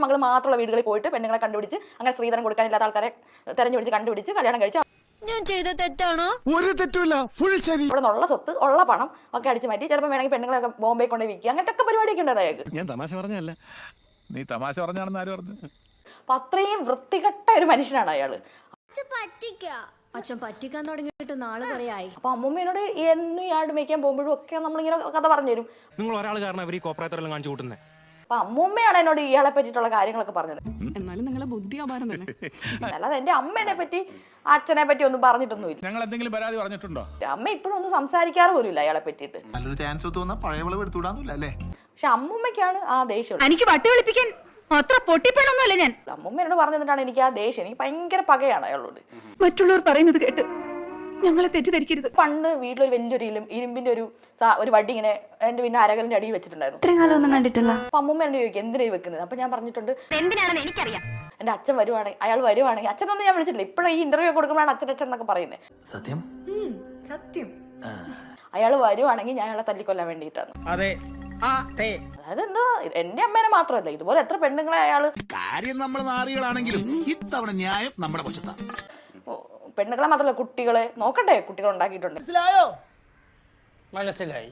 മകൾ മാത്രമുള്ള വീടുകളിൽ പോയിട്ട് പെണ്ണുങ്ങളെ കണ്ടുപിടിച്ച് അങ്ങനെ സ്ത്രീധനം കൊടുക്കാനില്ലാത്ത ആൾക്കാരെ തെരഞ്ഞെടുത്ത് കണ്ടുപിടിച്ച് കല്യാണം കഴിച്ച് ഞാൻ ചെയ്ത തെറ്റാണോ? ഒരു തെറ്റുമില്ല, ഫുൾ ശരി. ഇവിടെ നിന്നുള്ള സ്വത്ത് ഉള്ള പണം ഒക്കെ അടിച്ചു മാറ്റി ചിലപ്പോൾ വേണമെങ്കിൽ പെണ്ണുങ്ങളൊക്കെ ബോംബെ കൊണ്ട് വിൽക്കുക അങ്ങനത്തെ ഒക്കെ പരിപാടിയൊക്കെ ഉണ്ട് അയാൾക്ക്. ഞാൻ തമാശ പറഞ്ഞല്ല. നീ തമാശ പറഞ്ഞാണെന്ന് ആര് പറഞ്ഞു? അപ്പൊ അത്രയും വൃത്തികെട്ട ഒരു മനുഷ്യനാണ് അയാള്. അച്ഛൻ പറ്റിക്കാൻ തുടങ്ങിയിട്ട് നാളെ പറയായി. അപ്പൊ അമ്മൂമ്മേനോട് എന്നും ഈ ആട് മേയ്ക്കാൻ പോകുമ്പോഴും ഒക്കെ നമ്മളിങ്ങനെ കഥ പറഞ്ഞു തരും. നിങ്ങൾ ഒരാൾ കാരണം അവർ ഈ കോപ്പറേറ്ററെല്ലാം കാണിച്ചു കൂട്ടുന്നത്. അപ്പൊ അമ്മൂമ്മയാണ് എന്നോട് ഇയാളെ പറ്റിയിട്ടുള്ള കാര്യങ്ങളൊക്കെ പറഞ്ഞത്. എന്നാലും നിങ്ങളെ ബുദ്ധി അപാരം തന്നെ. അല്ലാതെ എന്റെ അമ്മേനെ പറ്റി അച്ഛനെ പറ്റി ഒന്നും പറഞ്ഞിട്ടൊന്നുമില്ല. ഞങ്ങൾ എന്തെങ്കിലും പരാതി പറഞ്ഞിട്ടുണ്ടോ? അമ്മ ഇപ്പോഴും ഒന്നും സംസാരിക്കാറ് പോലും ഇല്ല അയാളെ പറ്റിയിട്ട്. നല്ലൊരു ചാൻസ് തോന്നാ പഴയ വിളവ് എടുത്തുവിടാന്നില്ല അല്ലേ? പക്ഷെ അമ്മൂമ്മയ്ക്കാണ് ആ ദേഷ്യം. എനിക്ക് വട്ടി കളിപ്പിക്കാൻ അത്ര പൊട്ടിപ്പണൊന്നുമല്ല ഞാൻ. അമ്മൂമ്മ എന്നോട് പറഞ്ഞു തന്നിട്ടാണ് എനിക്ക് ആ ദേഷ്യം. എനിക്ക് ഭയങ്കര പകയാണ് അയാളോട്. മറ്റുള്ളവർ പറയുന്നത് കേട്ട് ഞങ്ങളെ തെറ്റിദ്ധരിക്കരുത്. പണ്ട് വീട്ടിലൊരു വലിയൊരു ഇരുമ്പിന്റെ ഒരു വടി ഇങ്ങനെ എന്റെ പിന്നെ അരകലിന്റെ അടിയിൽ വെച്ചിട്ടുണ്ടായിരുന്നു. ഇത്രയും കാലം ഒന്നും കണ്ടിട്ടില്ല. അപ്പൊ അമ്മൂമ്മ എന്നോട് ചോദിക്കും എന്തിനാ വെക്കുന്നത്. അപ്പൊ ഞാൻ പറഞ്ഞിട്ടുണ്ട് എന്തിനാണെന്ന് എനിക്കറിയാം. എന്റെ അച്ഛൻ വരുവാണെങ്കിൽ അയാൾ വരുവാണെങ്കിൽ അച്ഛനൊന്നും ഞാൻ വിളിച്ചിട്ടില്ല. ഇപ്പോഴും ഈ ഇന്റർവ്യൂ കൊടുക്കുമ്പോഴാണ് അച്ഛൻ എന്നൊക്കെ പറയുന്നത്. സത്യം സത്യം. അയാൾ വരുവാണെങ്കിൽ ഞാൻ അയാളെ തല്ലിക്കൊല്ലാൻ വേണ്ടിയിട്ടാണ്. അതെ, അതായത് എന്തോ എന്റെ അമ്മേനെ മാത്രമല്ല ഇതുപോലെ എത്ര പെണ്ണുങ്ങളെ അയാള്. കാര്യം നമ്മൾ നാറികളാണെങ്കിലും ഇത്തവണ ന്യായം നമ്മുടെ പക്ഷത്താണ്. പെണ്ണുങ്ങളെ മാത്രമല്ല കുട്ടികളെ നോക്കട്ടെ, കുട്ടികൾ ഉണ്ടാക്കിയിട്ടുണ്ട്. മനസ്സിലായി.